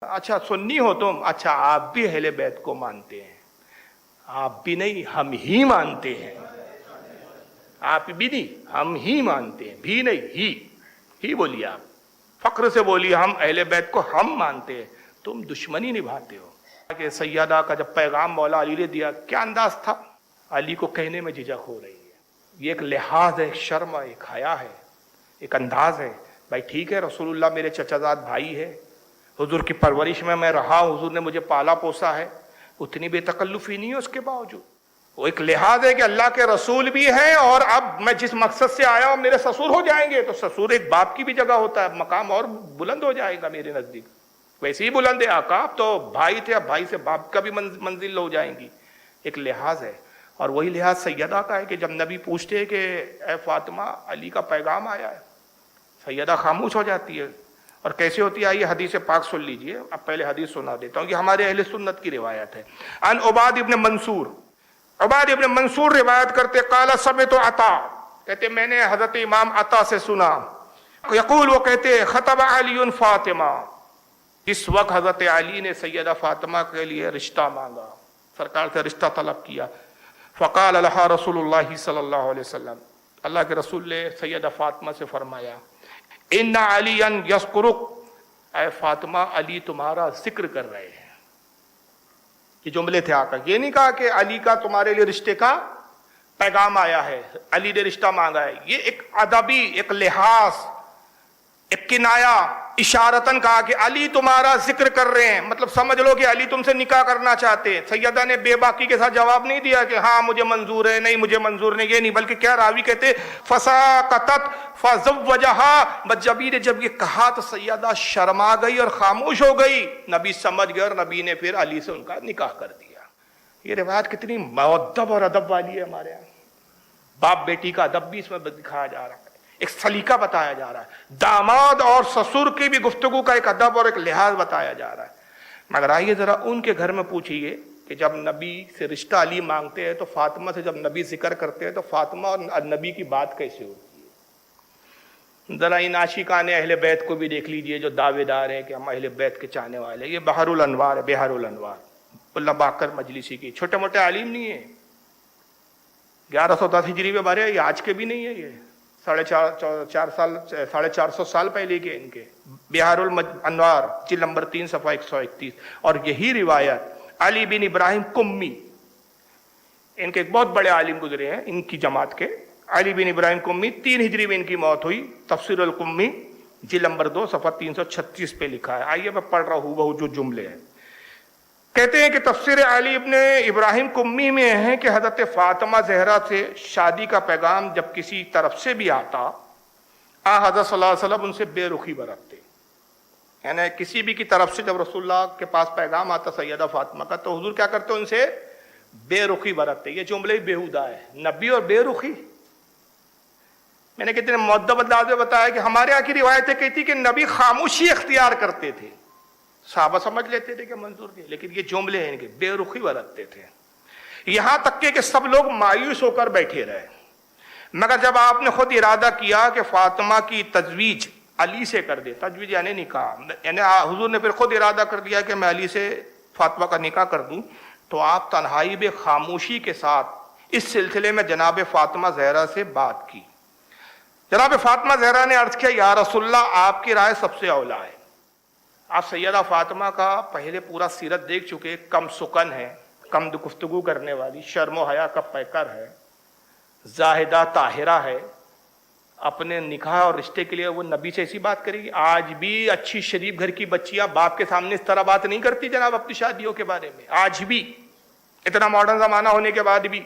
اچھا سنی ہو تم؟ اچھا آپ بھی اہل بیت کو مانتے ہیں؟ آپ بھی نہیں، ہم ہی مانتے ہیں۔ آپ بھی نہیں، ہم ہی مانتے ہیں، بھی نہیں، ہی بولیے، آپ فخر سے بولیے ہم اہل بیت کو ہم مانتے ہیں۔ تم دشمنی نبھاتے ہو کہ سیدہ کا جب پیغام مولا علی نے دیا، کیا انداز تھا؟ علی کو کہنے میں جھجک ہو رہی ہے، یہ ایک لحاظ ہے، ایک شرم ہے، ایک حیا ہے، ایک انداز ہے۔ بھائی ٹھیک ہے، رسول اللہ میرے چچا زاد بھائی ہے، حضور کی پرورش میں رہا، حضور نے مجھے پالا پوسا ہے، اتنی بے تکلفی نہیں ہے اس کے باوجود۔ وہ ایک لحاظ ہے کہ اللہ کے رسول بھی ہیں، اور اب میں جس مقصد سے آیا ہوں میرے سسر ہو جائیں گے، تو سسر ایک باپ کی بھی جگہ ہوتا ہے، مقام اور بلند ہو جائے گا میرے نزدیک۔ ویسے ہی بلند ہے آقا، اب تو بھائی تھے، اب بھائی سے باپ کا بھی منزل ہو جائیں گی۔ ایک لحاظ ہے، اور وہی لحاظ سیدہ کا ہے کہ جب نبی پوچھتے ہیں کہ اے فاطمہ علی کا پیغام آیا ہے، سیدہ خاموش ہو جاتی ہے۔ اور کیسے ہوتی ہے؟ آئیے حدیث پاک سن لیجئے۔ اب پہلے حدیث سنا دیتا ہوں، یہ ہمارے اہل سنت کی روایت ہے۔ عن عباد ابن منصور، عباد ابن منصور روایت کرتے، قال سمعت عطا، کہتے میں نے حضرت امام عطا سے سنا، یقول، وہ کہتے، خطب علی فاطمہ، اس وقت حضرت علی نے سیدہ فاطمہ کے لیے رشتہ مانگا، سرکار سے رشتہ طلب کیا۔ فقال لها رسول اللہ صلی اللہ علیہ وسلم، اللہ کے رسول نے سیدہ فاطمہ سے فرمایا، ان علی یذکرک، اے فاطمہ علی تمہارا ذکر کر رہے ہیں۔ یہ جملے تھے آقا، یہ نہیں کہا کہ علی کا تمہارے لیے رشتے کا پیغام آیا ہے، علی نے رشتہ مانگا ہے۔ یہ ایک ادبی، ایک لحاظ، ایک کنایا، اشارتاً کہا کہ علی تمہارا ذکر کر رہے ہیں، مطلب سمجھ لو کہ علی تم سے نکاح کرنا چاہتے ہیں۔ سیدہ نے بے باکی کے ساتھ جواب نہیں دیا کہ ہاں مجھے منظور ہے، نہیں مجھے منظور نہیں، یہ نہیں، بلکہ کیا راوی کہتے، فساقطت فزوجہا، بس جب یہ کہا تو سیدہ شرما گئی اور خاموش ہو گئی۔ نبی سمجھ گئے اور نبی نے پھر علی سے ان کا نکاح کر دیا۔ یہ روایت کتنی مؤدب اور ادب والی ہے ہمارے یہاں، باپ بیٹی کا ادب بھی اس میں دکھایا جا رہا ہے، ایک سلیقہ بتایا جا رہا ہے، داماد اور سسر کی بھی گفتگو کا ایک ادب اور ایک لحاظ بتایا جا رہا ہے۔ مگر آئیے ذرا ان کے گھر میں پوچھئے کہ جب نبی سے رشتہ علی مانگتے ہیں تو فاطمہ سے جب نبی ذکر کرتے ہیں تو فاطمہ اور نبی کی بات کیسے ہوتی ہے؟ ذرا ان عاشقان اہل بیت کو بھی دیکھ لیجئے جو دعوے دار ہیں کہ ہم اہل بیت کے چاہنے والے ہیں۔ یہ بحر الانوار ہے، بحر الانوار، اللہ باقر مجلسی کی، چھوٹے موٹے عالم نہیں ہیں، 1110 ہجری میں بھرے، یہ آج کے بھی نہیں ہے، یہ 450 سال پہلے کے ان کے، بحر الانوار جلد نمبر 3 صفحہ 131۔ اور یہی روایت علی بن ابراہیم قمی، ان کے ایک بہت بڑے عالم گزرے ہیں ان کی جماعت کے، علی بن ابراہیم قمی، 3 ہجری میں ان کی موت ہوئی، تفسیر القمی جلد نمبر 2 صفحہ 336 پہ لکھا ہے۔ آئیے میں پڑھ رہا ہوں وہ جو جملے ہیں۔ کہتے ہیں کہ تفسیر علی ابن ابراہیم قمی میں ہے کہ حضرت فاطمہ زہرا سے شادی کا پیغام جب کسی طرف سے بھی آتا، حضرت صلی اللہ علیہ وسلم ان سے بے رخی برتتے، یعنی کسی بھی کی طرف سے جب رسول اللہ کے پاس پیغام آتا سیدہ فاطمہ کا تو حضور کیا کرتے ان سے بے رخی برتتے۔ یہ جملے بیہودہ ہے، نبی اور بے رخی۔ میں نے کتنے مؤدب انداز میں بتایا کہ ہمارے یہاں کی روایتیں کہتی کہ نبی خاموشی اختیار کرتے تھے، صحابہ سمجھ لیتے تھے کہ منظور نہیں، لیکن یہ جملے ہیں کہ بے رخی برتتے تھے، یہاں تک کہ سب لوگ مایوس ہو کر بیٹھے رہے۔ مگر جب آپ نے خود ارادہ کیا کہ فاطمہ کی تزویج علی سے کر دے، تزویج یعنی نکاح، یعنی حضور نے پھر خود ارادہ کر دیا کہ میں علی سے فاطمہ کا نکاح کر دوں، تو آپ تنہائی بے خاموشی کے ساتھ اس سلسلے میں جناب فاطمہ زہرا سے بات کی۔ جناب فاطمہ زہرا نے عرض کیا، یا رسول اللہ آپ کی رائے سب سے اولیٰ ہے۔ آپ سیدہ فاطمہ کا پہلے پورا سیرت دیکھ چکے، کم سکن ہے، کم گفتگو کرنے والی، شرم و حیا کا پیکر ہے، زاہدہ طاہرہ ہے، اپنے نکاح اور رشتے کے لیے وہ نبی سے ایسی بات کرے گی؟ آج بھی اچھی شریف گھر کی بچیاں باپ کے سامنے اس طرح بات نہیں کرتی جناب اپنی شادیوں کے بارے میں، آج بھی اتنا ماڈرن زمانہ ہونے کے بعد بھی۔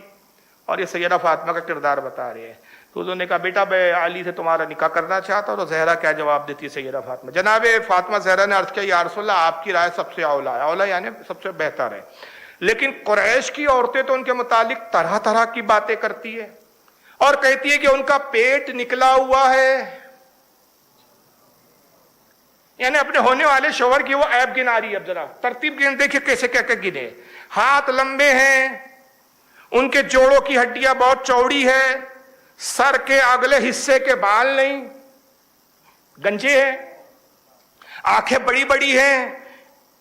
اور یہ سیدہ فاطمہ کا کردار بتا رہے ہیں۔ تو انہوں نے کہا بیٹا میں علی سے تمہارا نکاح کرنا چاہتا ہوں، تو زہرا کیا جواب دیتی ہے سیدہ فاطمہ؟ جناب فاطمہ زہرا نے عرض کیا، یا رسول اللہ آپ کی رائے سب سے اولیٰ ہے، اولیٰ یعنی سب سے بہتر ہے، لیکن قریش کی عورتیں تو ان کے متعلق طرح طرح کی باتیں کرتی ہے اور کہتی ہے کہ ان کا پیٹ نکلا ہوا ہے، یعنی اپنے ہونے والے شوہر کی وہ عیب گنا رہی ہے۔ اب ذرا ترتیب گن دیکھیے کیسے کیا کہ گنے، ہاتھ لمبے ہیں، ان کے جوڑوں کی ہڈیاں بہت چوڑی ہے، سر کے اگلے حصے کے بال نہیں، گنجے ہیں، آنکھیں بڑی بڑی ہیں،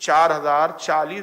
4,040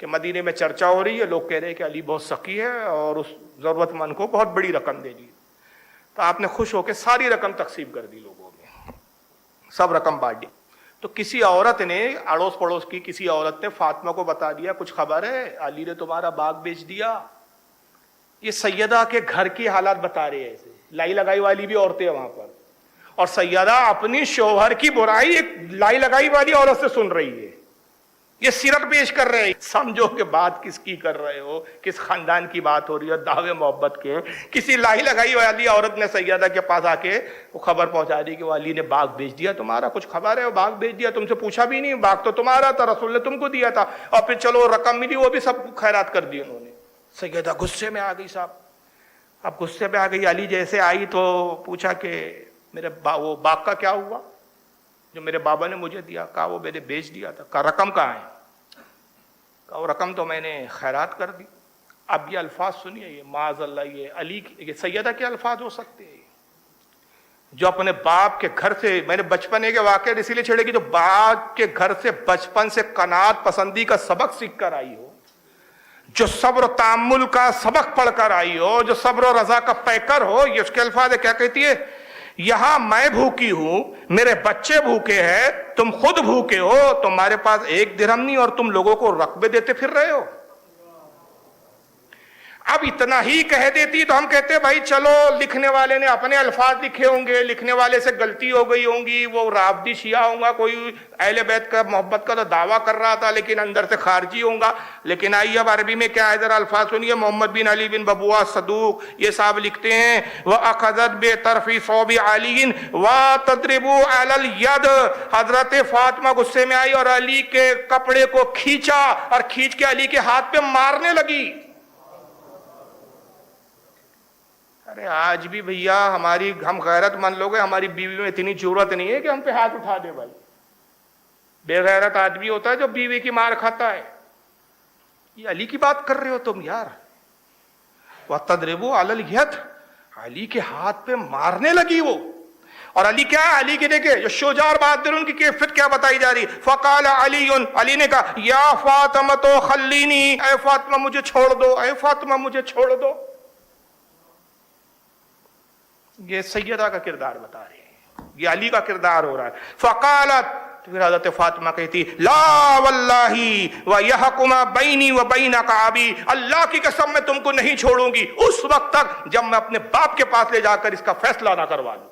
کہ مدینے میں چرچا ہو رہی ہے, لوگ کہہ رہے ہیں کہ علی بہت سخی ہے اور اس ضرورت مند کو بہت بڑی رقم دے دی. تو آپ نے خوش ہو کے ساری رقم تقسیم کر دی لوگوں میں, سب رقم بانٹ دی. تو کسی عورت نے, اڑوس پڑوس کی کسی عورت نے فاطمہ کو بتا دیا, کچھ خبر ہے علی نے تمہارا باغ بیچ دیا. یہ سیدہ کے گھر کی حالات بتا رہے ہیں, ایسے لائی لگائی والی بھی عورتیں وہاں پر, اور سیدہ اپنی شوہر کی برائی ایک لائی لگائی والی عورت سے سن رہی ہے. یہ سیرت پیش کر رہے ہیں. سمجھو کہ بات کس کی کر رہے ہو, کس خاندان کی بات ہو رہی ہے, دعوے محبت کے. کسی لائی لگائی والی عورت نے سیدہ کے پاس آ کے وہ خبر پہنچا دی کہ وہ علی نے باغ بیچ دیا تمہارا, کچھ خبر ہے, وہ باغ بیچ دیا, تم سے پوچھا بھی نہیں, باغ تو تمہارا تھا, رسول نے تم کو دیا تھا, اور پھر چلو رقم ملی وہ بھی سب خیرات کر دی انہوں نے. سیدہ غصے میں آ گئی صاحب. اب غصے میں آ گئی. علی جیسے آئی تو پوچھا کہ میرے وہ باغ کا کیا ہوا جو میرے بابا نے مجھے دیا؟ کہا وہ میں نے بیچ دیا تھا. کہا رقم کہاں ہے؟ کہا وہ رقم تو میں نے خیرات کر دی. اب یہ الفاظ سنیے, یہ معاذ اللہ یہ علی یہ سیدہ کے الفاظ ہو سکتے ہیں جو اپنے باپ کے گھر سے, میں نے بچپنے کے واقعے اسی لیے چھیڑے گی, جو باپ کے گھر سے بچپن سے قناعت پسندی کا سبق سیکھ کر آئی ہو, جو صبر و تحمل کا سبق پڑھ کر آئی ہو, جو صبر و رضا کا پیکر ہو. یہ اس کے الفاظ ہے. کیا کہتی ہے؟ یہاں میں بھوکی ہوں, میرے بچے بھوکے ہیں, تم خود بھوکے ہو, تمہارے پاس ایک درہم نہیں اور تم لوگوں کو رقبے دیتے پھر رہے ہو. اب اتنا ہی کہہ دیتی تو ہم کہتے بھائی چلو لکھنے والے نے اپنے الفاظ لکھے ہوں گے, لکھنے والے سے غلطی ہو گئی ہوں گی, وہ رافضی شیعہ ہوں گا, کوئی اہل بیت کا محبت کا تو دعویٰ کر رہا تھا لیکن اندر سے خارجی ہوں گا. لیکن آئیے اب عربی میں کیا ہے ذرا الفاظ سنیے. محمد بن علی بن ببوا صدوق یہ صاحب لکھتے ہیں وَأَخَذَتْ بِطَرْفِ صَوْبِ عَلِيٍّ وَتَضْرِبُ عَلَى الْيَدِ. حضرت فاطمہ غصے میں آئی اور علی کے کپڑے کو کھینچا اور کھینچ کے علی کے ہاتھ پہ مارنے لگی. ارے آج بھی بھیا ہم غیرت مند لوگ ہیں, ہماری بیوی میں اتنی ضرورت نہیں ہے کہ ہم پہ ہاتھ اٹھا دے. بھائی بے غیرت آدمی ہوتا ہے جو بیوی کی مار کھاتا ہے. یہ علی کی بات کر رہے ہو تم یار. وَتَضْرِبُ عَلَى الْيَدِ, علی کے ہاتھ پہ مارنے لگی وہ. اور علی کیا ہے؟ علی کی دیکھیں جو شجاع بہادر ان کی کیفیت کیا بتائی جا رہی. فَقَالَ عَلِيٌّ, علی نے کہا یا فاطمہ خلینی, اے فاطمہ مجھے چھوڑ دو, اے فاطمہ مجھے چھوڑ دو. یہ سیدہ کا کردار بتا رہے ہیں, یہ علی کا کردار ہو رہا ہے. فقالت, پھر حضرت فاطمہ کہتی لا واللہ وَيَحْكُمَ بَيْنِي وَبَيْنَكَ أَبِي, اللہ کی قسم میں تم کو نہیں چھوڑوں گی اس وقت تک جب میں اپنے باپ کے پاس لے جا کر اس کا فیصلہ نہ کروا لوں.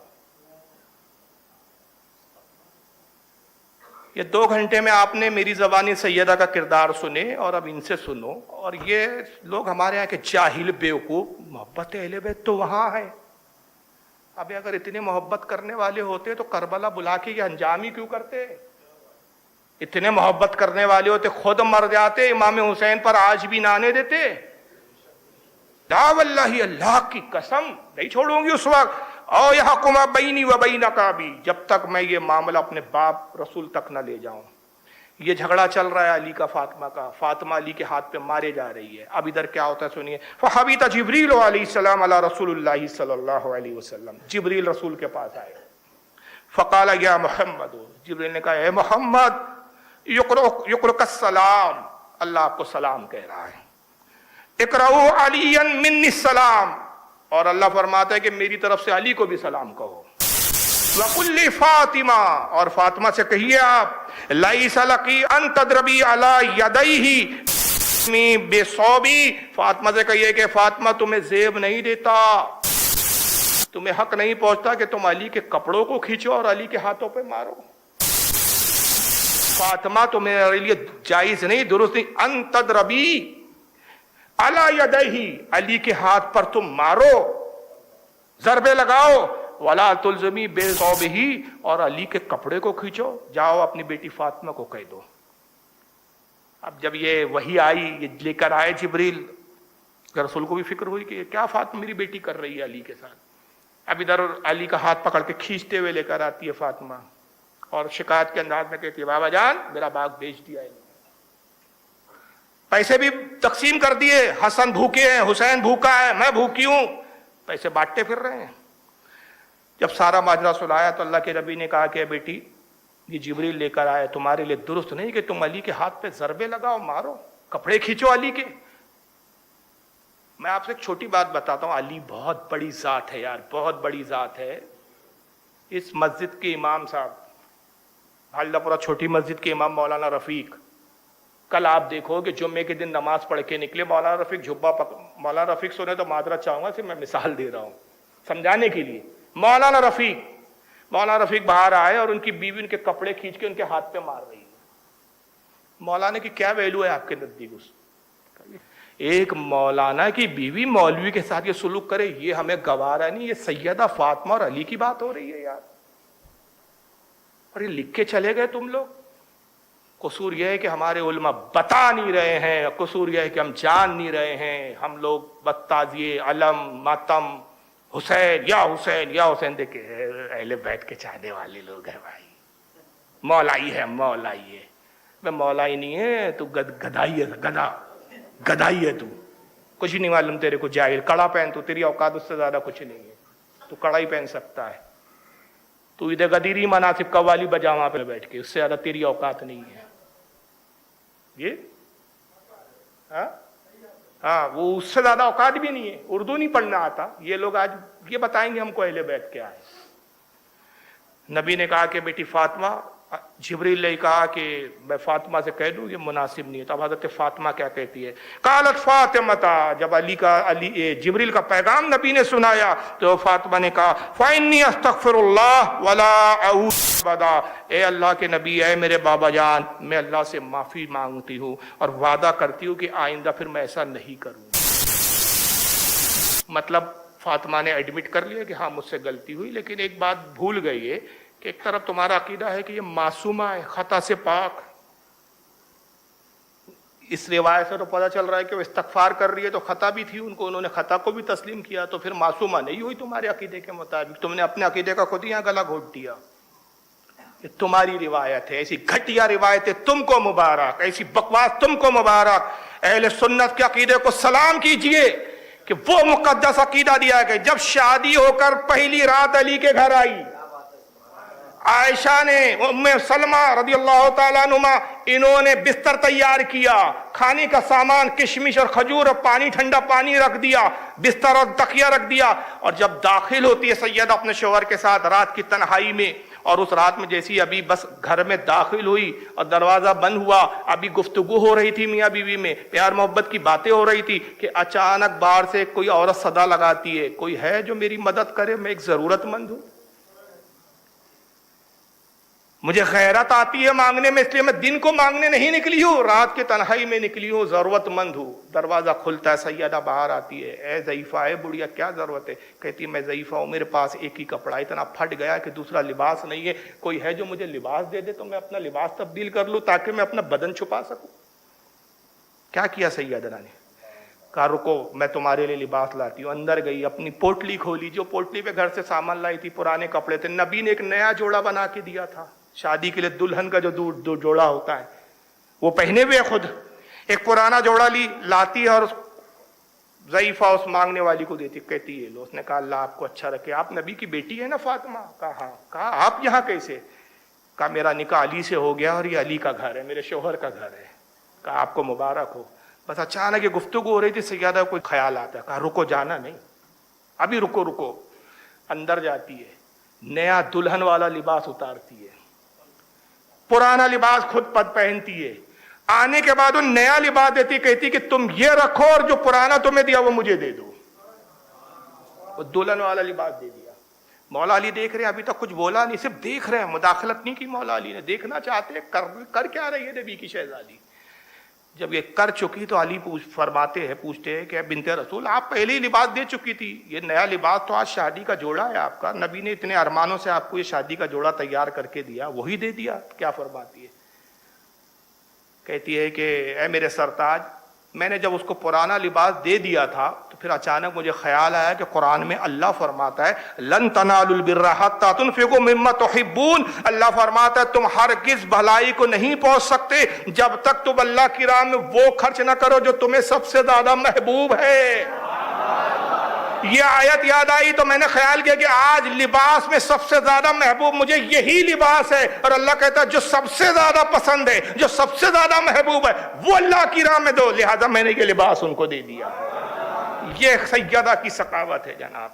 یہ 2 گھنٹے میں آپ نے میری زبانی سیدہ کا کردار سنے اور اب ان سے سنو. اور یہ لوگ ہمارے یہاں کے جاہل بیوقوف, محبت اہل بیت تو وہاں ہے. ابھی اگر اتنے محبت کرنے والے ہوتے تو کربلا بلا کے یہ انجام ہی کیوں کرتے؟ اتنے محبت کرنے والے ہوتے خود مر جاتے, امام حسین پر آج بھی نانے دیتے. لا واللہ, اللہ کی قسم نہیں چھوڑوں گی اس وقت. او یحکم بینی و بینک ابی, جب تک میں یہ معاملہ اپنے باپ رسول تک نہ لے جاؤں. یہ جھگڑا چل رہا ہے علی کا فاطمہ کا, فاطمہ علی کے ہاتھ پہ مارے جا رہی ہے. اب ادھر کیا ہوتا ہے سنیے. فحبیط جبریل علیہ السلام علی رسول اللہ صلی اللہ علیہ وسلم, جبریل رسول کے پاس آئے. فقال یا محمد, جبریل نے کہا اے محمد, یقرؤک السلام, اللہ آپ کو سلام کہہ رہا ہے. اقرؤ علی منی السلام, اور اللہ فرماتا ہے کہ میری طرف سے علی کو بھی سلام کہو. وَقُلْ فاطمہ, اور فاطمہ سے کہیے آپ لَيْسَ لَكِ أَن تَضْرِبِي عَلَى يَدَيْهِ بِصَوْبِي, فاطمہ سے کہیے کہ فاطمہ تمہیں زیب نہیں دیتا, تمہیں حق نہیں پہنچتا کہ تم علی کے کپڑوں کو کھینچو اور علی کے ہاتھوں پہ مارو. فاطمہ تمہارے لیے جائز نہیں, درست نہیں. أَن تَضْرِبِي عَلَى يَدَيْهِ, علی کے ہاتھ پر تم مارو, ضربے لگاؤ. وَلَا تُلْزِمِي بِصَوْبِهِ, اور علی کے کپڑے کو کھینچو. جاؤ اپنی بیٹی فاطمہ کو کہہ دو. اب جب یہ وحی آئی, یہ لے کر آئے جبریل, رسول کو بھی فکر ہوئی کہ کیا فاطمہ میری بیٹی کر رہی ہے علی کے ساتھ. اب ادھر علی کا ہاتھ پکڑ کے کھینچتے ہوئے لے کر آتی ہے فاطمہ, اور شکایت کے انداز میں کہتی ہے بابا جان میرا باغ بیچ دیا ہے, پیسے بھی تقسیم کر دیے, حسن بھوکے ہیں, حسین بھوکا ہے, میں بھوکی ہوں, پیسے بانٹتے پھر رہے ہیں. جب سارا ماجرا سنایا تو اللہ کے نبی نے کہا کہ بیٹی یہ جبریل لے کر آئے, تمہارے لیے درست نہیں کہ تم علی کے ہاتھ پہ ضربے لگاؤ, مارو. کپڑے کھینچو علی کے. میں آپ سے ایک چھوٹی بات بتاتا ہوں, علی بہت بڑی ذات ہے یار, بہت بڑی ذات ہے. اس مسجد کے امام صاحب, حالدہ پورہ چھوٹی مسجد کے امام مولانا رفیق, کل آپ دیکھو کہ جمعے کے دن نماز پڑھ کے نکلے, مولانا رفیق مولانا رفیق سنے تو معذرت چاہوں گا, صرف میں مثال دے رہا ہوں سمجھانے کے لیے. مولانا رفیق باہر آئے اور ان کی بیوی ان کے کپڑے کھینچ کے ان کے ہاتھ پہ مار رہی ہے. مولانا کی کیا ویلو ہے آپ کے نزدیک؟ ایک مولانا کی بیوی مولوی کے ساتھ یہ سلوک کرے, یہ ہمیں گوارا نہیں. یہ سیدہ فاطمہ اور علی کی بات ہو رہی ہے یار, اور یہ لکھ کے چلے گئے تم لوگ. قصور یہ ہے کہ ہمارے علماء بتا نہیں رہے ہیں, قصور یہ ہے کہ ہم جان نہیں رہے ہیں. ہم لوگ بتازیے علم ماتم حسین یا حسین یا حسین, دیکھے اہل بیت کے چاہنے والے لوگ ہیں بھائی. مولائی ہے, مولائی ہے. میں مولائی نہیں ہے, تو گدائی ہے, گدائی ہے. تو کچھ نہیں معلوم تیرے کو, جاہل. کڑا پہن, تو تیری اوقات اس سے زیادہ کچھ نہیں ہے. تو کڑا ہی پہن سکتا ہے. تو ادھر گدیری مناسب قوالی بجا وہاں پہ بیٹھ کے, اس سے زیادہ تیری اوقات نہیں ہے. یہ ہاں وہ اس سے زیادہ اوقات بھی نہیں ہے. اردو نہیں پڑھنا آتا. یہ لوگ آج یہ بتائیں گے ہم کو اہل بیت کیا ہے. نبی نے کہا کہ بیٹی فاطمہ, جبریل نے کہا کہ میں فاطمہ سے کہہ دوں, یہ مناسب نہیں ہے. تو اب حضرت فاطمہ کیا کہتی ہے؟ قالت فاطمہ, جب جبریل کا پیغام نبی نے سنایا تو فاطمہ نے کہا فإنی استغفر اللہ ولا اعوذ ابدا, اے اللہ کے نبی, اے میرے بابا جان, میں اللہ سے معافی مانگتی ہوں اور وعدہ کرتی ہوں کہ آئندہ پھر میں ایسا نہیں کروں. مطلب فاطمہ نے ایڈمٹ کر لیا کہ ہاں مجھ سے غلطی ہوئی, لیکن ایک بات بھول گئی ہے کہ ایک طرف تمہارا عقیدہ ہے کہ یہ معصومہ ہے, خطا سے پاک. اس روایت سے تو پتہ چل رہا ہے کہ وہ استغفار کر رہی ہے, تو خطا بھی تھی ان کو, انہوں نے خطا کو بھی تسلیم کیا, تو پھر معصومہ نہیں ہوئی تمہارے عقیدے کے مطابق. تم نے اپنے عقیدے کا خود ہی یہاں گلا گھونٹ دیا. یہ تمہاری روایت ہے, ایسی گھٹیا روایتیں تم کو مبارک, ایسی بکواس تم کو مبارک. اہل سنت کے عقیدے کو سلام کیجئے کہ وہ مقدس عقیدہ دیا کہ جب شادی ہو کر پہلی رات علی کے گھر آئی, عائشہ نے, ام سلمہ رضی اللہ تعالیٰ عنہما, انہوں نے بستر تیار کیا, کھانے کا سامان, کشمش اور کھجور اور پانی, ٹھنڈا پانی رکھ دیا, بستر اور تکیہ رکھ دیا. اور جب داخل ہوتی ہے سیدہ اپنے شوہر کے ساتھ رات کی تنہائی میں, اور اس رات میں جیسی ابھی بس گھر میں داخل ہوئی اور دروازہ بند ہوا, ابھی گفتگو ہو رہی تھی میاں بیوی میں, پیار محبت کی باتیں ہو رہی تھی, کہ اچانک باہر سے کوئی عورت صدا لگاتی ہے, کوئی ہے جو میری مدد کرے, میں ایک ضرورت مند ہوں, مجھے غیرت آتی ہے مانگنے میں, اس لیے میں دن کو مانگنے نہیں نکلی ہوں, رات کے تنہائی میں نکلی ہوں, ضرورت مند ہوں. دروازہ کھلتا ہے, سیدہ باہر آتی ہے, اے ضعیفہ, اے بڑھیا, کیا ضرورت ہے؟ کہتی ہے میں ضعیفہ ہوں, میرے پاس ایک ہی کپڑا, اتنا پھٹ گیا کہ دوسرا لباس نہیں ہے, کوئی ہے جو مجھے لباس دے دے تو میں اپنا لباس تبدیل کر لوں تاکہ میں اپنا بدن چھپا سکوں. کیا کیا سیدہ نے؟ کہا رکو میں تمہارے لیے لباس لاتی ہوں. اندر گئی, اپنی پوٹلی کھولی, جو پوٹلی پہ گھر سے سامان لائی تھی پرانے کپڑے تھے. نبی نے ایک نیا جوڑا بنا کے دیا تھا, شادی کے لیے دلہن کا جو دو جوڑا ہوتا ہے وہ پہنے ہوئے خود, ایک پرانا جوڑا لاتی ہے اور ضعیفہ اس مانگنے والی کو دیتی, کہتی ہے لو. اس نے کہا اللہ آپ کو اچھا رکھے, آپ نبی کی بیٹی ہے نا فاطمہ؟ کہا ہاں. کہا آپ یہاں کیسے؟ کہا میرا نکاح علی سے ہو گیا اور یہ علی کا گھر ہے, میرے شوہر کا گھر ہے. کہا آپ کو مبارک ہو. بس اچانک یہ گفتگو ہو رہی تھی, سیدہ کوئی خیال آتا ہے, کہا رکو, جانا نہیں, ابھی رکو. اندر جاتی ہے, نیا دلہن والا لباس اتارتی ہے, پرانا لباس خود پہنتی ہے, آنے کے بعد وہ نیا لباس دیتی, کہتی کہ تم یہ رکھو اور جو پرانا تمہیں دیا وہ مجھے دے دو. وہ دلہن والا لباس دے دیا. مولا علی دیکھ رہے ہیں, ابھی تک کچھ بولا نہیں, صرف دیکھ رہے ہیں, مداخلت نہیں کی مولا علی نے, دیکھنا چاہتے ہیں کر کیا رہی ہے نبی کی شہزادی. جب یہ کر چکی تو علی پوچھتے ہیں کہ بنت رسول آپ پہلے ہی لباس دے چکی تھی, یہ نیا لباس تو آج شادی کا جوڑا ہے آپ کا, نبی نے اتنے ارمانوں سے آپ کو یہ شادی کا جوڑا تیار کر کے دیا, وہی دے دیا. کیا فرماتی ہے؟ کہتی ہے کہ اے میرے سرتاج, میں نے جب اس کو پرانا لباس دے دیا تھا تو پھر اچانک مجھے خیال آیا کہ قرآن میں اللہ فرماتا ہے لن تنالوا البر حتى تنفقوا مما تحبون, اللہ فرماتا ہے تم ہرگز بھلائی کو نہیں پہنچ سکتے جب تک تم اللہ کی راہ میں وہ خرچ نہ کرو جو تمہیں سب سے زیادہ محبوب ہے. یہ آیت یاد آئی تو میں نے خیال کیا کہ آج لباس میں سب سے زیادہ محبوب مجھے یہی لباس ہے، اور اللہ کہتا ہے جو سب سے زیادہ پسند ہے، جو سب سے زیادہ محبوب ہے، وہ اللہ کی راہ میں دو، لہذا میں نے یہ لباس ان کو دے دیا۔ یہ سیدہ کی سخاوت ہے جناب۔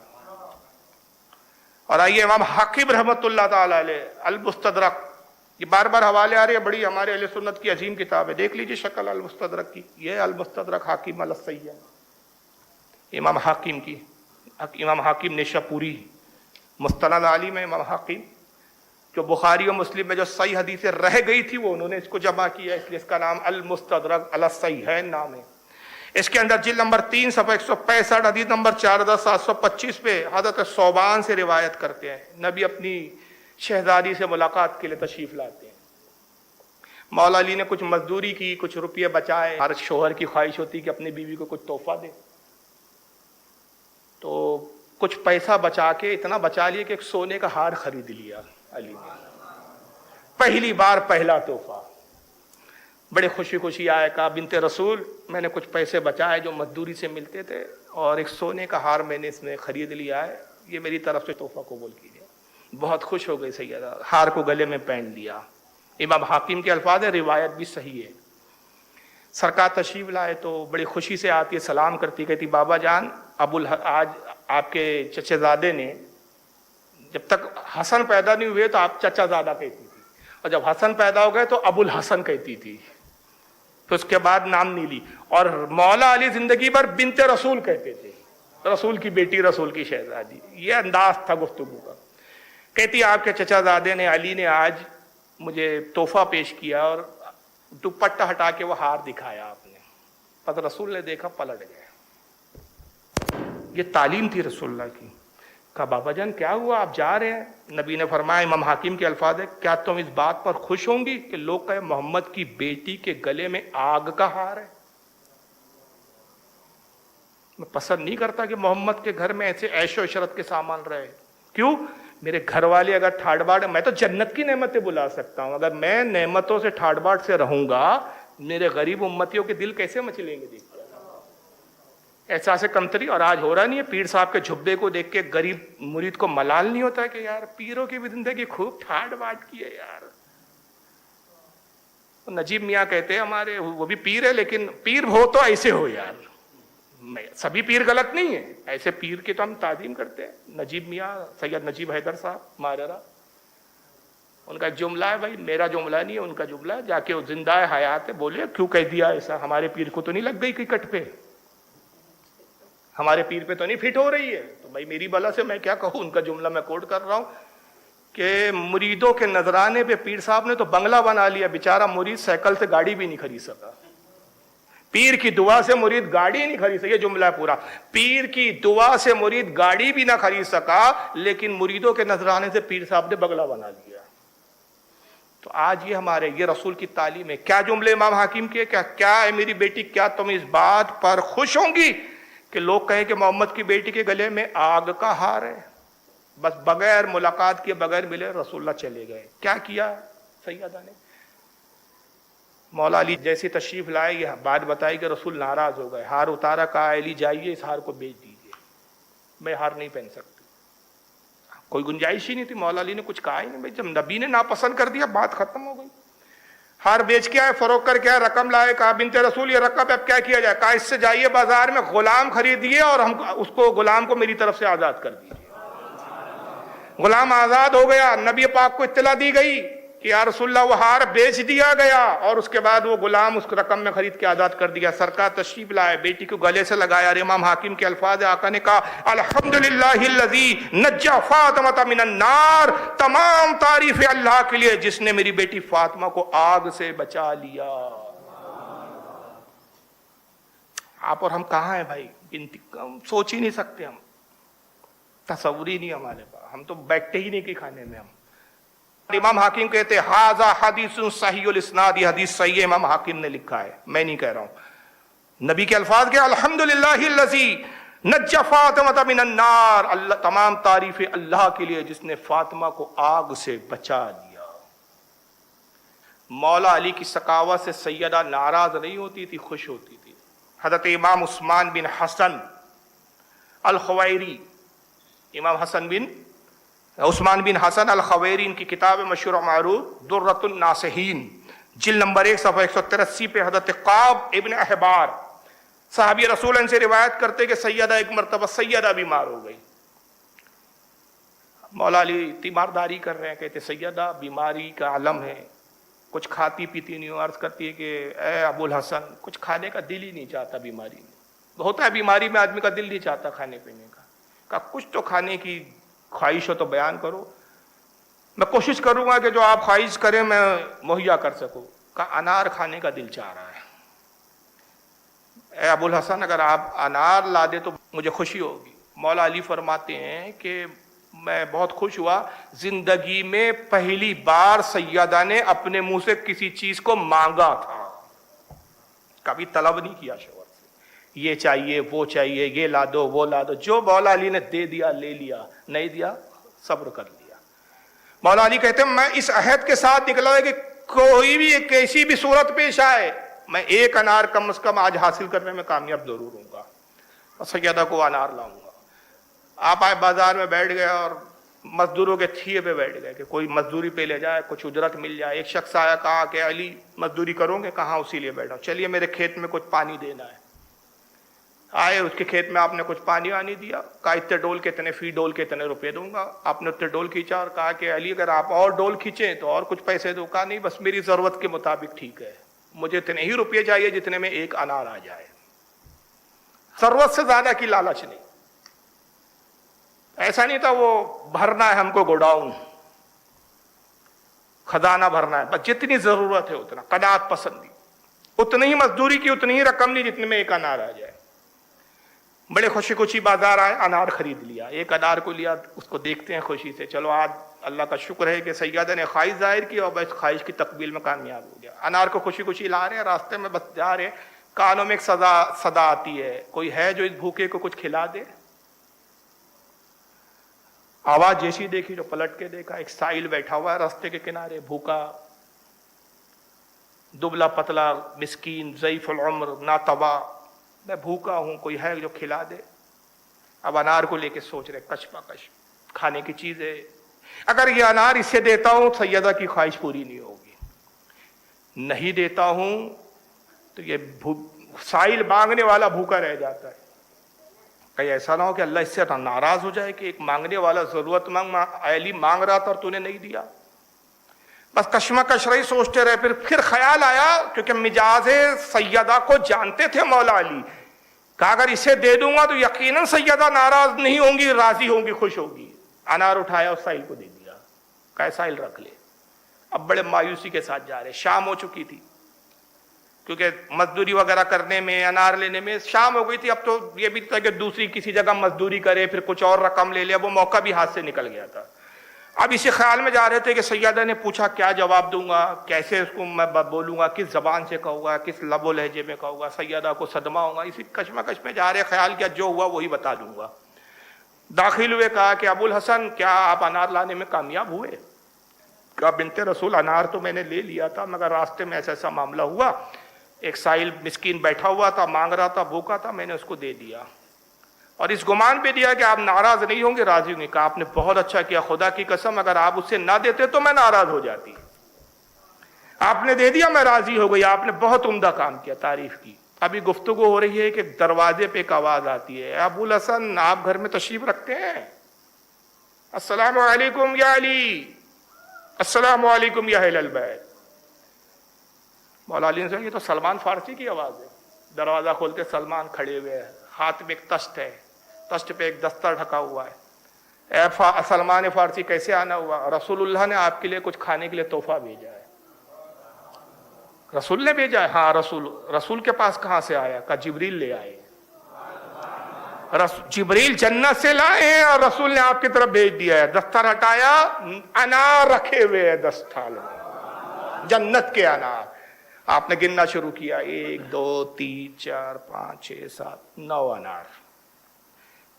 اور آئیے امام حاکم رحمۃ اللہ تعالی علیہ المستدرک، یہ بار بار حوالے آ رہے ہیں، بڑی ہمارے اہل سنت کی عظیم کتاب ہے، دیکھ لیجیے شکل المستدرک کی، یہ المستدرک حاکم علی السیہ، امام حاکم کی، امام حاکم نیشاپوری، مستند عالم ہے امام حاکم، جو بخاری و مسلم میں جو صحیح حدیثیں رہ گئی تھی وہ انہوں نے اس کو جمع کیا، اس لیے اس کا نام المستدرک علی الصحیحین نام ہے۔ اس کے اندر جلد نمبر 3 صفحہ 165 حدیث نمبر 4725 پہ حضرت ثوبان سے روایت کرتے ہیں، نبی اپنی شہزادی سے ملاقات کے لیے تشریف لاتے ہیں، مولا علی نے کچھ مزدوری کی، کچھ روپیے بچائے، ہر شوہر کی خواہش ہوتی کہ اپنی بیوی کو کچھ تحفہ دے، تو کچھ پیسہ بچا کے اتنا بچا لیا کہ ایک سونے کا ہار خرید لیا علی نے، پہلی بار پہلا تحفہ، بڑے خوشی خوشی آئے، کہا بنت رسول میں نے کچھ پیسے بچائے جو مزدوری سے ملتے تھے، اور ایک سونے کا ہار میں نے اس میں خرید لیا ہے، یہ میری طرف سے تحفہ قبول کیجیے۔ بہت خوش ہو گئی سیدہ، ہار کو گلے میں پہن لیا۔ امام حاکم کے الفاظ ہے، روایت بھی صحیح ہے، سرکار تشریف لائے تو بڑی خوشی سے آتی ہے، سلام کرتی، کہتی بابا جان آج آپ کے چچے زادے نے، جب تک حسن پیدا نہیں ہوئے تو آپ چچا زادہ کہتی تھی، اور جب حسن پیدا ہو گئے تو ابو الحسن کہتی تھی، پھر اس کے بعد نام نہیں لی، اور مولا علی زندگی بھر بنت رسول کہتے تھے، رسول کی بیٹی، رسول کی شہزادی، یہ انداز تھا گفتگو کا۔ کہتی آپ کے چچا زادے نے، علی نے آج مجھے تحفہ پیش کیا، اور دوپٹہ ہٹا کے وہ ہار دکھایا آپ نے، پس رسول نے دیکھا پلٹ گئے۔ یہ تعلیم تھی رسول اللہ کی۔ کہا بابا جان کیا ہوا، آپ جا رہے ہیں؟ نبی نے فرمایا، امام حاکم کے الفاظ ہے، کیا تم اس بات پر خوش ہوں گی کہ لوگ کہے محمد کی بیٹی کے گلے میں آگ کا ہار ہے؟ میں پسند نہیں کرتا کہ محمد کے گھر میں ایسے عیش و عشرت کے سامان رہے۔ کیوں؟ میرے گھر والے اگر ٹھاٹ باٹ، میں تو جنت کی نعمتیں بلا سکتا ہوں، اگر میں نعمتوں سے ٹھاٹ باٹ سے رہوں گا، میرے غریب امتیوں کے دل کیسے مچلیں گے؟ دیکھ احساس کمتری۔ اور آج ہو رہا نہیں ہے، پیر صاحب کے جھبے کو دیکھ کے غریب مرید کو ملال نہیں ہوتا کہ یار پیروں کی بھی زندگی خوب ٹھاٹ باٹ کی ہے یار۔ نجیب میاں کہتے ہیں ہمارے، وہ بھی پیر ہے لیکن پیر ہو تو ایسے ہو یار، سبھی پیر غلط نہیں ہے، ایسے پیر کی تو ہم تعظیم کرتے ہیں۔ نجیب میاں، سید نجیب حیدر صاحب ماررا، ان کا ایک جملہ ہے، بھائی میرا جملہ نہیں ہے، ان کا جملہ ہے، جا کے وہ زندہ ہے حیات ہے، بولے کیوں کہہ دیا ایسا، ہمارے پیر کو تو نہیں لگ گئی کہ کٹ پہ، ہمارے پیر پہ تو نہیں فٹ ہو رہی ہے، تو بھائی میری بلا سے میں کیا کہوں۔ ان کا جملہ میں کوٹ کر رہا ہوں کہ مریدوں کے نذرانے پہ پیر صاحب نے تو بنگلہ بنا لیا، بیچارہ مرید سائیکل سے گاڑی بھی نہیں خرید سکا، پیر کی دعا سے مرید گاڑی نہیں خرید سکا، یہ جملہ ہے پورا، پیر کی دعا سے مرید گاڑی بھی نہ خرید سکا، لیکن مریدوں کے نذرانے سے پیر صاحب نے بنگلہ بنا لیا۔ تو آج یہ ہمارے، یہ رسول کی تعلیم ہے۔ کیا جملے امام حاکم کے، کیا ہے میری بیٹی، کیا تم اس بات پر خوش ہوں گی کہ لوگ کہیں کہ محمد کی بیٹی کے گلے میں آگ کا ہار ہے؟ بس بغیر ملاقات کے، بغیر ملے رسول اللہ چلے گئے۔ کیا کیا سیدہ نے؟ مولا علی جیسے تشریف لائے، یہ بات بتائی کہ رسول ناراض ہو گئے، ہار اتارا، کہا علی جائیے اس ہار کو بیچ دیجیے، میں ہار نہیں پہن سکتی۔ کوئی گنجائش ہی نہیں تھی، مولا علی نے کچھ کہا ہی نہیں، بھائی جب نبی نے ناپسند کر دیا بات ختم ہو گئی۔ ہار بیچ کے آئے، فروخت کر کے آئے، رقم لائے، کہا بنت رسول یہ رقم اب کیا کیا جائے؟ کہا اس سے جائیے بازار میں غلام خریدیے اور ہم اس کو، غلام کو میری طرف سے آزاد کر دیجیے۔ غلام آزاد ہو گیا، نبی پاک کو اطلاع دی گئی کہ یا رسول اللہ وہ ہار بیچ دیا گیا، اور اس کے بعد وہ غلام اس رقم میں خرید کے آزاد کر دیا۔ سرکار تشریف لائے، بیٹی کو گلے سے لگایا، اور امام حاکم کے الفاظ آقا نے کہا الحمدللہ الذی نجا فاطمہ من النار، تمام تعریف اللہ کے لیے جس نے میری بیٹی فاطمہ کو آگ سے بچا لیا۔ آپ اور ہم کہاں ہیں بھائی؟ سوچ ہی نہیں سکتے، ہم تصور ہی نہیں ہمارے پاس، ہم تو بیٹھتے ہی نہیں کہ کھانے میں۔ ہم امام حاکم کہتے ہیں ھذا حدیث صحیح الاسناد، یہ حدیث صحیح ہے، امام حاکم نے لکھا ہے، میں نہیں کہہ رہا ہوں۔ نبی کے الفاظ کے الحمدللہ الذی نجا فاطمہ من النار، اللہ تمام تعریف اللہ کے لیے جس نے فاطمہ کو آگ سے بچا لیا۔ مولا علی کی سخاوت سے سیدہ ناراض نہیں ہوتی تھی، خوش ہوتی تھی۔ حضرت امام عثمان بن حسن الخویری، امام حسن بن عثمان بن حسن الخویری، ان کی کتاب مشہور و معروف درۃ الناصحین، جلد نمبر 1 صفحہ 183 پہ حضرت قعب ابن احبار صحابی رسول ان سے روایت کرتے کہ سیدہ ایک مرتبہ سیدہ بیمار ہو گئی. مولا علی تیمارداری کر رہے ہیں، کہتے سیدہ بیماری کا عالم ہے، کچھ کھاتی پیتی نہیں ہو. عرض کرتی ہے کہ اے ابو الحسن کچھ کھانے کا دل ہی نہیں چاہتا، بیماری میں ہوتا ہے، بیماری میں آدمی کا دل نہیں چاہتا کھانے پینے کا. کہا کچھ تو کھانے کی خواہش ہو تو بیان کرو، میں کوشش کروں گا کہ جو آپ خواہش کریں میں مہیا کر سکوں. کہا انار کھانے کا دل چاہ رہا ہے. اے ابو الحسن اگر آپ انار لا دے تو مجھے خوشی ہوگی. مولا علی فرماتے ہیں کہ میں بہت خوش ہوا، زندگی میں پہلی بار سیدہ نے اپنے منہ سے کسی چیز کو مانگا تھا، کبھی طلب نہیں کیا شوہر سے یہ چاہیے وہ چاہیے، یہ لا دو وہ لا دو. جو مولا علی نے دے دیا لے لیا، نہیں دیا صبر کر لیا. مولا علی کہتے ہیں میں اس عہد کے ساتھ نکلا ہے کہ کوئی بھی کیسی بھی صورت پیش آئے میں ایک انار کم از کم آج حاصل کرنے میں کامیاب ضرور ہوں گا اور سیدہ کو انار لاؤں گا. آپ آئے بازار میں بیٹھ گئے اور مزدوروں کے تھیے پہ بیٹھ گئے کہ کوئی مزدوری پہ لے جائے، کچھ اجرت مل جائے. ایک شخص آیا، کہا کہ علی مزدوری کرو گے؟ کہاں، اسی لیے بیٹھا ہوں. چلیے میرے کھیت میں کچھ پانی دینا ہے. آئے، اس کے کھیت میں آپ نے کچھ پانی آنی دیا. کہا اتنے ڈول کے اتنے فی ڈول کے اتنے روپے دوں گا. آپ نے اتنے ڈول کھینچا اور کہا کہ علی اگر آپ اور ڈول کھینچیں تو اور کچھ پیسے دو. کہا نہیں بس میری ضرورت کے مطابق ٹھیک ہے، مجھے اتنے ہی روپے چاہیے جتنے میں ایک انار آ جائے، ضرورت سے زیادہ کی لالچ نہیں. ایسا نہیں تھا وہ بھرنا ہے ہم کو گوڈاؤن، خزانہ بھرنا ہے، بس جتنی ضرورت ہے اتنا. قناعت پسندی، اتنی ہی مزدوری کی اتنی ہی رقم لی جتنے میں ایک انار آ جائے. بڑے خوشی خوشی بازار آئے، انار خرید لیا. ایک انار کو لیا، اس کو دیکھتے ہیں خوشی سے، چلو آج اللہ کا شکر ہے کہ سیدہ نے خواہش ظاہر کی اور بس خواہش کی تقبیل میں کامیاب ہو گیا. انار کو خوشی خوشی لا رہے ہیں، راستے میں بس جا رہے، کانوں میں ایک صدا آتی ہے، کوئی ہے جو اس بھوکے کو کچھ کھلا دے. آواز جیسی دیکھی جو پلٹ کے دیکھا، ایک سائل بیٹھا ہوا ہے راستے کے کنارے، بھوکا، دبلا پتلا، مسکین، ضعیف العمر، ناتوا. میں بھوکا ہوں، کوئی ہے جو کھلا دے. اب انار کو لے کے سوچ رہے، کش کھانے کی چیز ہے، اگر یہ انار اسے دیتا ہوں سیدہ کی خواہش پوری نہیں ہوگی، نہیں دیتا ہوں تو یہ سائل مانگنے والا بھوکا رہ جاتا ہے. کہیں ایسا نہ ہو کہ اللہ اس سے ناراض ہو جائے کہ ایک مانگنے والا ضرورت مند علی مانگ رہا تھا اور تو نے نہیں دیا. بس کشمکش رہی، سوچتے رہے. پھر خیال آیا، کیونکہ مجاز سیدہ کو جانتے تھے مولا علی، کہا اگر اسے دے دوں گا تو یقیناً سیدہ ناراض نہیں ہوں گی، راضی ہوں گی، خوش ہوگی. انار اٹھایا اور سائل کو دے دیا، کہا سائل رکھ لے. اب بڑے مایوسی کے ساتھ جا رہے، شام ہو چکی تھی، کیونکہ مزدوری وغیرہ کرنے میں، انار لینے میں شام ہو گئی تھی. اب تو یہ بھی تھا کہ دوسری کسی جگہ مزدوری کرے، پھر کچھ اور رقم لے لے، وہ موقع بھی ہاتھ سے نکل گیا تھا. اب اسی خیال میں جا رہے تھے کہ سیدہ نے پوچھا کیا جواب دوں گا، کیسے اس کو میں بولوں گا، کس زبان سے کہوں گا، کس لب و لہجے میں کہوں گا، سیدہ کو صدمہ ہوگا. اسی کشمکش میں جا رہے، خیال کیا جو ہوا وہی بتا دوں گا. داخل ہوئے، کہا کہ ابو الحسن کیا آپ انار لانے میں کامیاب ہوئے؟ کہا بنت رسول انار تو میں نے لے لیا تھا، مگر راستے میں ایسا معاملہ ہوا، ایک سائل مسکین بیٹھا ہوا تھا، مانگ رہا تھا، بھوکا تھا، میں نے اس کو دے دیا اور اس گمان پہ دیا کہ آپ ناراض نہیں ہوں گے، راضی ہوں گے. کہا آپ نے بہت اچھا کیا، خدا کی قسم اگر آپ اسے نہ دیتے تو میں ناراض ہو جاتی. آپ نے دے دیا، میں راضی ہو گئی، آپ نے بہت عمدہ کام کیا. تعریف کی. ابھی گفتگو ہو رہی ہے کہ دروازے پہ ایک آواز آتی ہے، ابو الحسن آپ گھر میں تشریف رکھتے ہیں؟ السلام علیکم یا علی، السلام علیکم یا اہل البیت. مولا علی نے کہا یہ تو سلمان فارسی کی آواز ہے. دروازہ کھولتے سلمان کھڑے ہوئے ہیں، ہاتھ میں ایک تشت ہے، تشت پہ ایک دستر ڈھکا ہوا ہے. اے سلمان فارسی کیسے آنا ہوا؟ رسول اللہ نے آپ کے لیے کچھ کھانے کے لیے تحفہ بھیجا ہے. رسول نے بھیجا ہے؟ ہاں رسول کے پاس کہاں سے آیا؟ کہا جبریل لے آئے. جبریل جنت سے لائے ہیں اور رسول نے آپ کی طرف بھیج دیا ہے. دستر ہٹایا، انار رکھے ہوئے ہیں دستال میں، جنت کے انار. آپ نے گننا شروع کیا، 1 2 3 4 5 6 7 9 انار.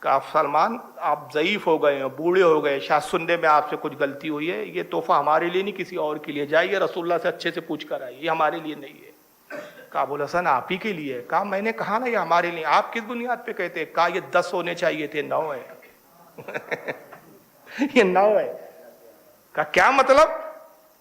کہا سلمان آپ ضعیف ہو گئے ہیں، بوڑھے ہو گئے، شاید سننے میں آپ سے کچھ غلطی ہوئی ہے، یہ تحفہ ہمارے لیے نہیں کسی اور کے لیے، جائیے رسول اللہ سے اچھے سے پوچھ کر آئیے، یہ ہمارے لیے نہیں ہے. کہا ابو الحسن آپ ہی کے لیے. کہا میں نے کہا نا یہ ہمارے لیے. آپ کس بنیاد پہ کہتے؟ کہا یہ 10 ہونے چاہیے تھے، 9 ہے. یہ 9 ہے. کہا کیا مطلب؟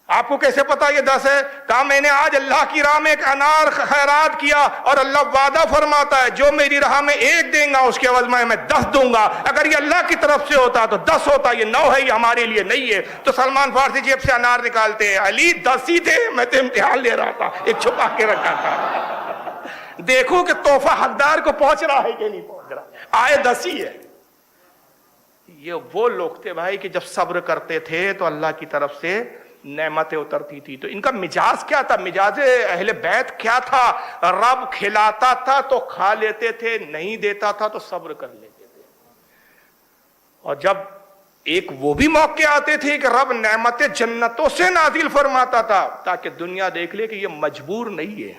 آپ کو کیسے پتا یہ 10 ہے؟ کہا میں نے آج اللہ کی راہ میں ایک انار خیرات کیا اور اللہ وعدہ فرماتا ہے جو میری راہ میں 1 دیں گا اس کے عوض میں 10 دوں گا. اگر یہ اللہ کی طرف سے ہوتا تو 10 ہوتا، یہ 9 ہے، یہ ہمارے لیے نہیں ہے. تو سلمان فارسی جیب سے انار نکالتے ہیں. علی 10 ہی تھے، میں تو امتحان لے رہا تھا، ایک چھپا کے رکھا تھا. دیکھو کہ تحفہ حقدار کو پہنچ رہا ہے کہ نہیں پہنچ رہا. آئے 10 ہی ہے. یہ وہ لوگ تھے بھائی کہ جب صبر کرتے تھے تو اللہ کی طرف سے نعمتیں اترتی تھی. تو ان کا مزاج کیا تھا؟ مزاج اہل بیت کیا تھا؟ رب کھلاتا تھا تو کھا لیتے تھے، نہیں دیتا تھا تو صبر کر لیتے تھے. اور جب ایک وہ بھی موقع آتے تھے کہ رب نعمتیں جنتوں سے نازل فرماتا تھا تاکہ دنیا دیکھ لے کہ یہ مجبور نہیں ہے،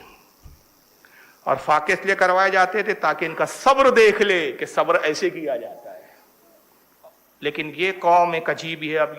اور فاقے اس لیے کروائے جاتے تھے تاکہ ان کا صبر دیکھ لے کہ صبر ایسے کیا جاتا ہے. لیکن یہ قوم ایک عجیب ہی ہے. اب